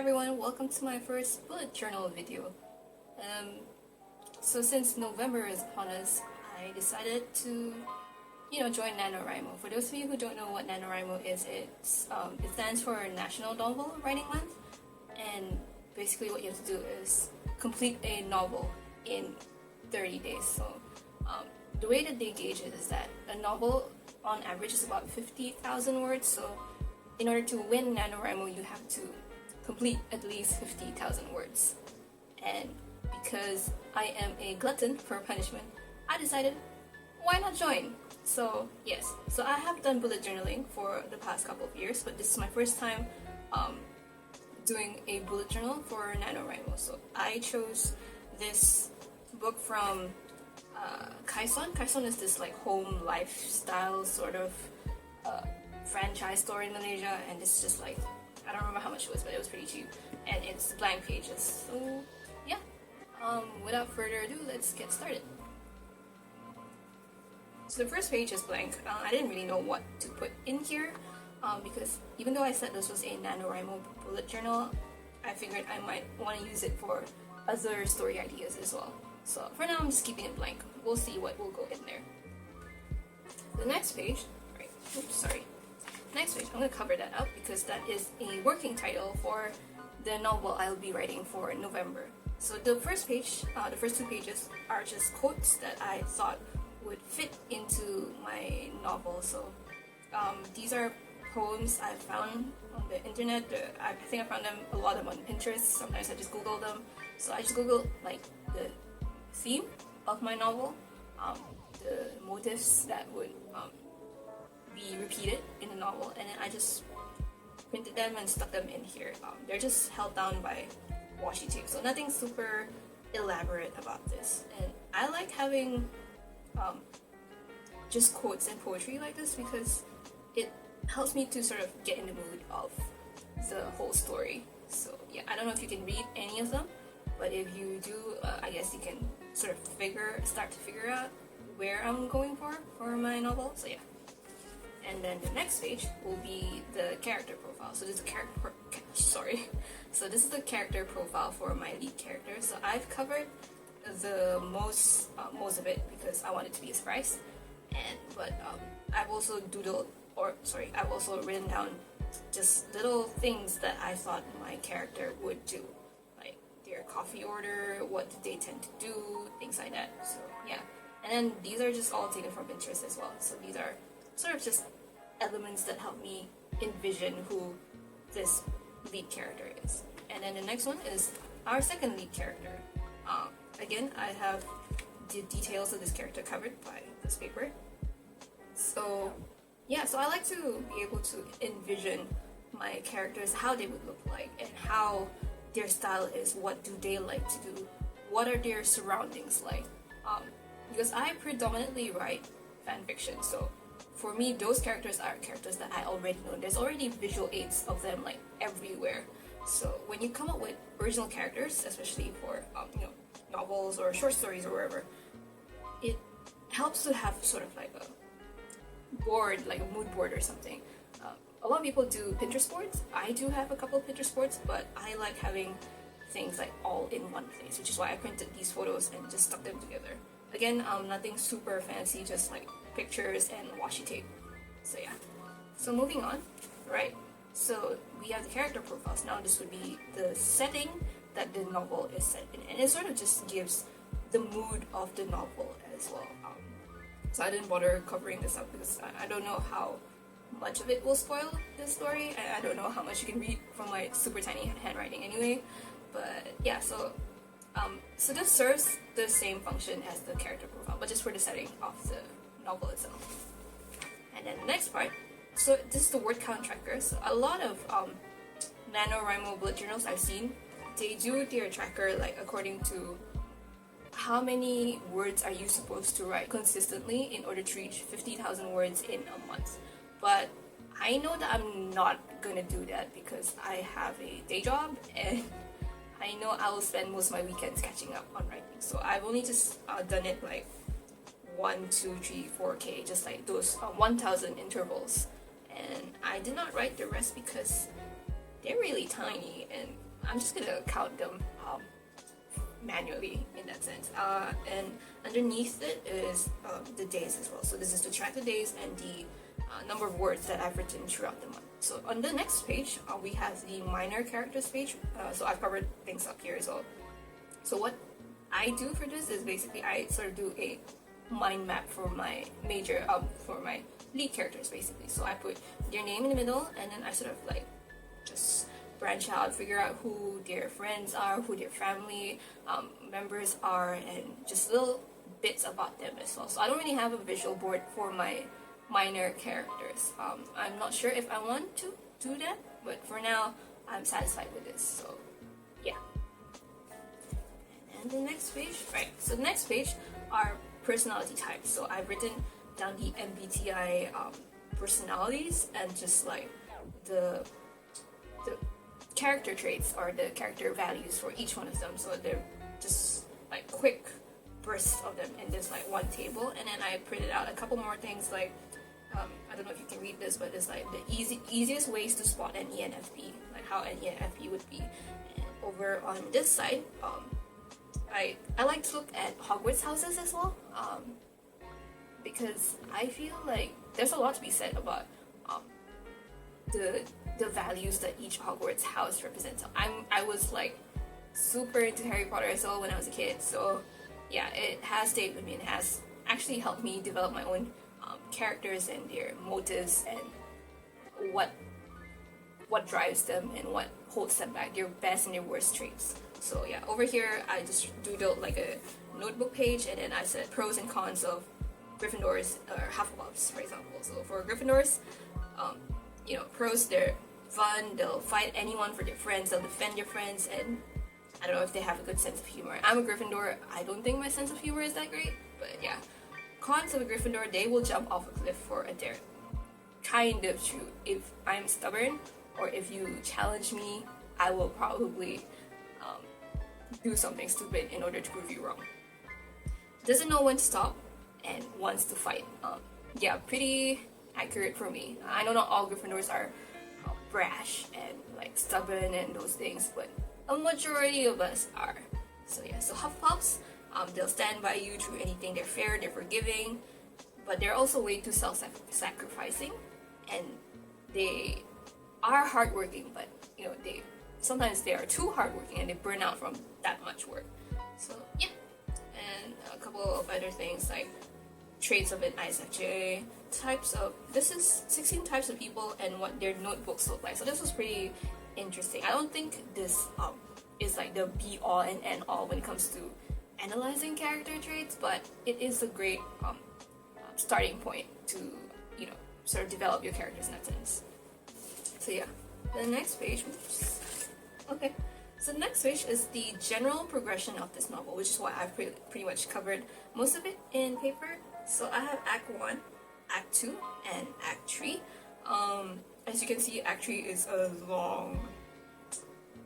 everyone, welcome to my first bullet journal video. So since November is upon us, I decided to, join NaNoWriMo. For those of you who don't know what NaNoWriMo is, it stands for National Novel Writing Month, and basically what you have to do is complete a novel in 30 days. So the way that they gauge it is that a novel on average is about 50,000 words, so in order to win NaNoWriMo, you have to complete at least 50,000 words. And because I am a glutton for punishment, I decided, why not join? So yes, so I have done bullet journaling for the past couple of years, but this is my first time doing a bullet journal for NaNoWriMo. So I chose this book from Kaison. Kaison is this like home lifestyle sort of franchise store in Malaysia, and it's just like, I don't remember how much it was, but it was pretty cheap, and it's blank pages. So yeah, without further ado, let's get started. So the first page is blank. I didn't really know what to put in here because even though I said this was a NaNoWriMo bullet journal, I figured I might want to use it for other story ideas as well. So for now, I'm just keeping it blank. We'll see what will go in there. The next page, next page, I'm going to cover that up because that is a working title for the novel I'll be writing for November. So the first page, the first two pages are just quotes that I thought would fit into my novel. So these are poems I found on the internet. I think I found them, a lot of them on Pinterest. Sometimes I just Google them. So I just Googled like the theme of my novel, the motifs that would be repeated in the novel, and then I just printed them and stuck them in here. They're just held down by washi tape, so nothing super elaborate about this. And I like having just quotes and poetry like this because it helps me to sort of get in the mood of the whole story. So yeah, I don't know if you can read any of them, but if you do, I guess you can sort of start to figure out where I'm going for my novel. So yeah. And then the next page will be the character profile. So this is So this is the character profile for my lead character. So I've covered the most of it because I want it to be a surprise. But I've also I've also written down just little things that I thought my character would do, like their coffee order, what do they tend to do, things like that. So yeah, and then these are just all taken from Pinterest as well. So these are sort of just elements that help me envision who this lead character is. And then the next one is our second lead character. Again, I have the details of this character covered by this paper. So yeah, so I like to be able to envision my characters, how they would look like, and how their style is, what do they like to do, what are their surroundings like. Because I predominantly write fan fiction, so for me, those characters are characters that I already know. There's already visual aids of them like everywhere. So when you come up with original characters, especially for novels or short stories or wherever, it helps to have sort of like a board, like a mood board or something. A lot of people do Pinterest boards. I do have a couple of Pinterest boards, but I like having things like all in one place, which is why I printed these photos and just stuck them together. Again, nothing super fancy, just like pictures and washi tape. So yeah. So moving on, right? So we have the character profiles. Now this would be the setting that the novel is set in, and it sort of just gives the mood of the novel as well. So I didn't bother covering this up because I don't know how much of it will spoil the story, and I don't know how much you can read from my super tiny handwriting anyway. But yeah, so this serves the same function as the character profile, but just for the setting of the novel itself. And then the next part, so this is the word count tracker. So a lot of NaNoWriMo bullet journals I've seen, they do their tracker like according to how many words are you supposed to write consistently in order to reach 50,000 words in a month. But I know that I'm not gonna do that because I have a day job and I know I will spend most of my weekends catching up on writing. So I've only just done it like 1, 2, 3, 4K, just like those 1,000 intervals. And I did not write the rest because they're really tiny and I'm just gonna count them manually in that sense. And underneath it is the days as well. So this is to track the days and the number of words that I've written throughout the month. So on the next page, we have the minor characters page. So I've covered things up here as well. So what I do for this is basically I sort of do a mind map for my major, for my lead characters basically. So I put their name in the middle, and then I sort of like just branch out, figure out who their friends are, who their family members are, and just little bits about them as well. So I don't really have a visual board for my minor characters. I'm not sure if I want to do that, but for now I'm satisfied with this. So yeah. And the next page, right? So the next page are personality types. So I've written down the MBTI personalities and just like the character traits or the character values for each one of them. So they're just like quick bursts of them in this like one table. And then I printed out a couple more things like I don't know if you can read this, but it's like the easiest ways to spot an ENFP, like how an ENFP would be. And over on this side, I like to look at Hogwarts houses as well, because I feel like there's a lot to be said about the values that each Hogwarts house represents. So I was like super into Harry Potter as well when I was a kid, so yeah, it has stayed with me and has actually helped me develop my own characters and their motives and what drives them and what holds them back, their best and their worst traits. So yeah, over here I just doodled like a notebook page, and then I said pros and cons of Gryffindors or Hufflepuffs, for example. So for Gryffindors, you know, pros, they're fun, they'll fight anyone for their friends, they'll defend their friends, and I don't know if they have a good sense of humor. I'm a Gryffindor, I don't think my sense of humor is that great, but yeah. Cons of a Gryffindor, they will jump off a cliff for a dare. Kind of true. If I'm stubborn, or if you challenge me, I will probably do something stupid in order to prove you wrong. Doesn't know when to stop and wants to fight. Yeah, pretty accurate for me. I know not all Gryffindors are brash and like stubborn and those things, but a majority of us are. So yeah, so Hufflepuffs, they'll stand by you through anything. They're fair, they're forgiving, but they're also way too self-sacrificing, and they are hardworking, but you know, sometimes they are too hardworking and they burn out from that much work. So yeah, and a couple of other things like traits of an ISFJ, this is 16 types of people and what their notebooks look like. So this was pretty interesting. I don't think this is like the be all and end all when it comes to analyzing character traits, but it is a great starting point to, you know, sort of develop your characters in that sense. So yeah, the next page, okay, so the next page is the general progression of this novel, which is why I've pretty much covered most of it in paper. So I have Act 1, Act 2, and Act 3. As you can see, Act 3 is a long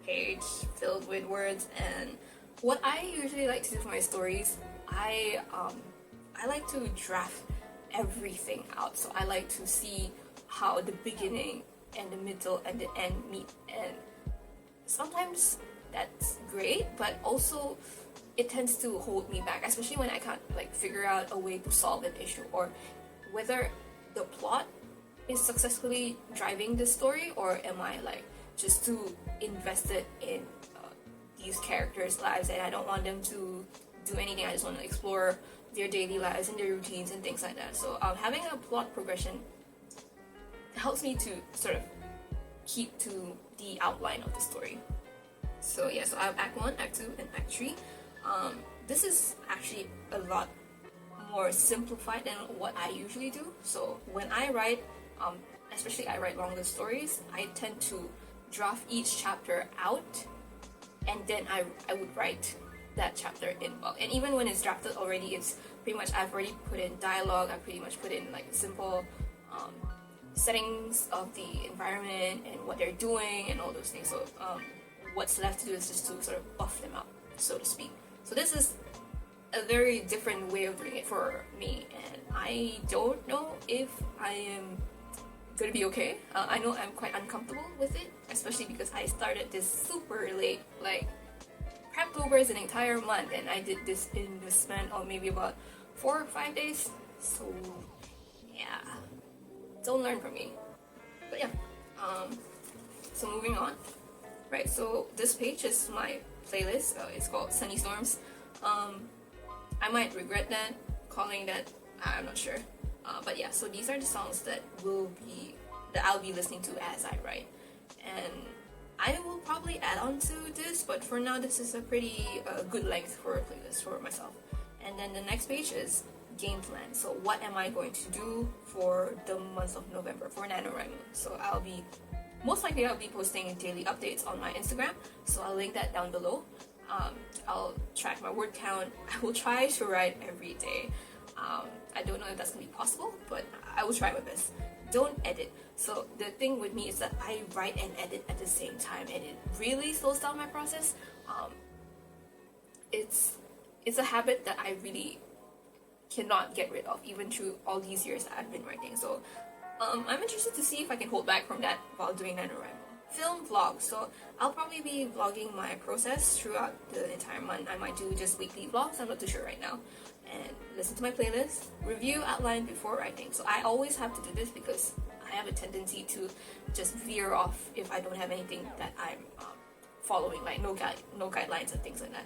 page filled with words, and what I usually like to do for my stories, I like to draft everything out. So I like to see how the beginning and the middle and the end meet, and sometimes that's great, but also it tends to hold me back, especially when I can't like figure out a way to solve an issue, or whether the plot is successfully driving the story, or am I like just too invested in these characters' lives and I don't want them to do anything. I just want to explore their daily lives and their routines and things like that. So having a plot progression helps me to sort of keep to the outline of the story. So yeah, so I have Act 1, Act 2, and Act 3. This is actually a lot more simplified than what I usually do. So when I write, especially I write longer stories, I tend to draft each chapter out, and then I would write that chapter in bulk. And even when it's drafted already, it's pretty much, I've already put in dialogue, I pretty much put in like simple settings of the environment and what they're doing and all those things. So what's left to do is just to sort of buff them up, so to speak. So this is a very different way of doing it for me, and I don't know if I am gonna be okay. I know I'm quite uncomfortable with it, especially because I started this super late. Like, Preptober is an entire month, and I did this in the span of maybe about 4 or 5 days. So yeah, don't learn from me. But yeah, so moving on. Right, so this page is my playlist. It's called Sunny Storms. I might regret that, calling that, I'm not sure. But yeah, so these are the songs that I'll be listening to as I write. And I will probably add on to this, but for now this is a pretty good length for a playlist for myself. And then the next page is game plan. So what am I going to do for the month of November for NaNoWriMo? So most likely I'll be posting daily updates on my Instagram, so I'll link that down below. I'll track my word count. I will try to write every day. I don't know if that's gonna be possible, but I will try my best. Don't edit. So the thing with me is that I write and edit at the same time, and it really slows down my process. It's a habit that I really cannot get rid of, even through all these years that I've been writing. So I'm interested to see if I can hold back from that while doing NaNoWriMo. Film vlog. So I'll probably be vlogging my process throughout the entire month. I might do just weekly vlogs, I'm not too sure right now. And listen to my playlist, review outline before writing. So I always have to do this because I have a tendency to just veer off if I don't have anything that I'm following, like no guidelines and things like that.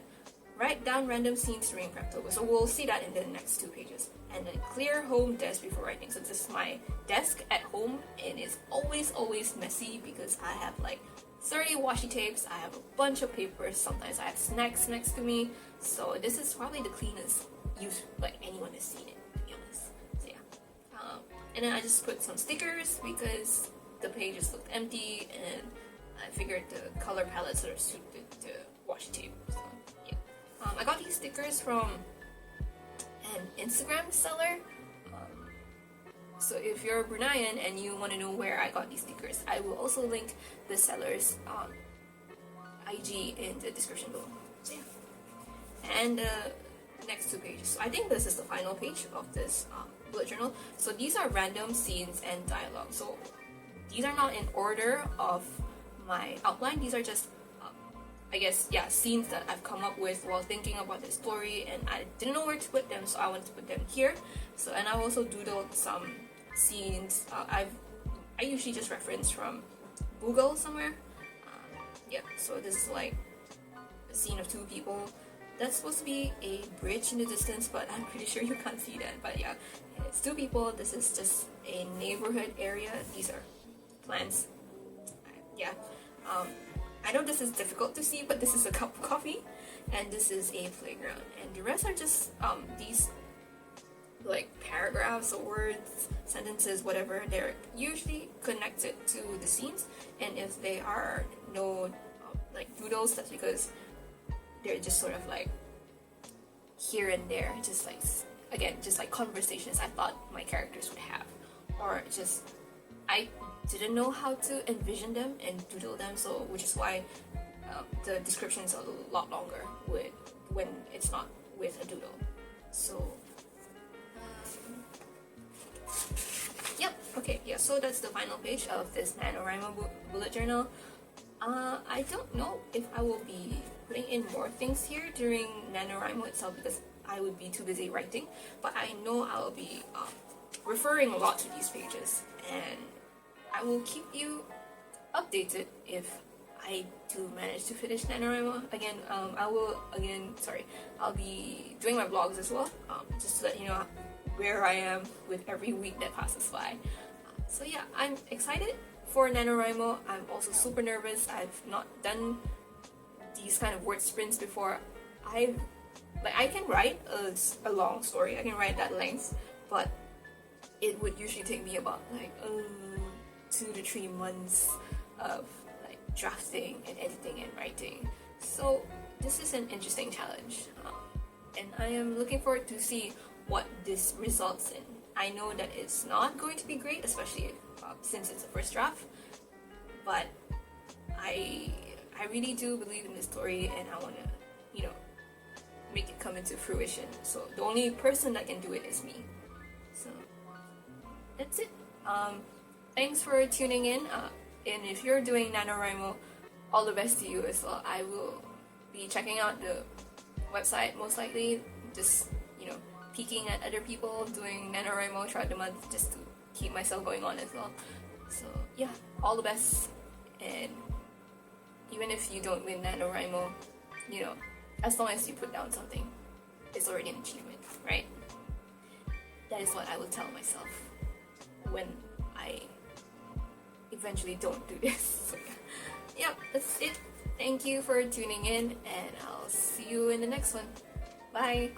Write down random scenes during Preptober. So we'll see that in the next 2 pages. And then clear home desk before writing. So this is my desk at home, and it's always messy because I have like 30 washi tapes, I have a bunch of papers, sometimes I have snacks next to me. So this is probably the cleanest like anyone has seen it, to be honest. So yeah. And then I just put some stickers because the pages looked empty, and I figured the color palette sort of suited the washi tape. So yeah. I got these stickers from an Instagram seller. So if you're Bruneian and you want to know where I got these stickers, I will also link the seller's IG in the description below. So yeah. And the next 2 pages. So I think this is the final page of this bullet journal. So these are random scenes and dialogue. So these are not in order of my outline. These are just I guess, yeah, scenes that I've come up with while thinking about the story, and I didn't know where to put them, so I wanted to put them here. So, and I also doodled some scenes. I usually just reference from Google somewhere. Yeah, so this is like a scene of 2 people. That's supposed to be a bridge in the distance, but I'm pretty sure you can't see that. But yeah, it's 2 people. This is just a neighborhood area. These are plants. Yeah. I know this is difficult to see, but this is a cup of coffee, and this is a playground, and the rest are just these like paragraphs or words, sentences, whatever. They're usually connected to the scenes, and if they are no like doodles, that's because they're just sort of like here and there, just like again, just like conversations I thought my characters would have, or just I didn't know how to envision them and doodle them, so which is why the description is a lot longer when it's not with a doodle. So yep, okay, yeah, so that's the final page of this NaNoWriMo bullet journal. I don't know if I will be putting in more things here during NaNoWriMo itself because I would be too busy writing, but I know I'll be referring a lot to these pages, and I will keep you updated if I do manage to finish NaNoWriMo. Again, I'll be doing my vlogs as well, just to let you know where I am with every week that passes by. So yeah, I'm excited for NaNoWriMo. I'm also super nervous. I've not done these kind of word sprints before. I can write a long story. I can write that length, but it would usually take me about like 2 to 3 months of like drafting and editing and writing. So this is an interesting challenge, and I am looking forward to see what this results in. I know that it's not going to be great, especially since it's a first draft, but I really do believe in this story, and I want to, make it come into fruition. So the only person that can do it is me. So that's it. thanks for tuning in. And if you're doing NaNoWriMo, all the best to you as well. I will be checking out the website most likely, just, you know, peeking at other people doing NaNoWriMo throughout the month just to keep myself going on as well. So yeah, all the best. And even if you don't win NaNoWriMo, you know, as long as you put down something, it's already an achievement, right? That is what I will tell myself when I eventually don't do this. So yeah, that's it. Thank you for tuning in, and I'll see you in the next one. Bye!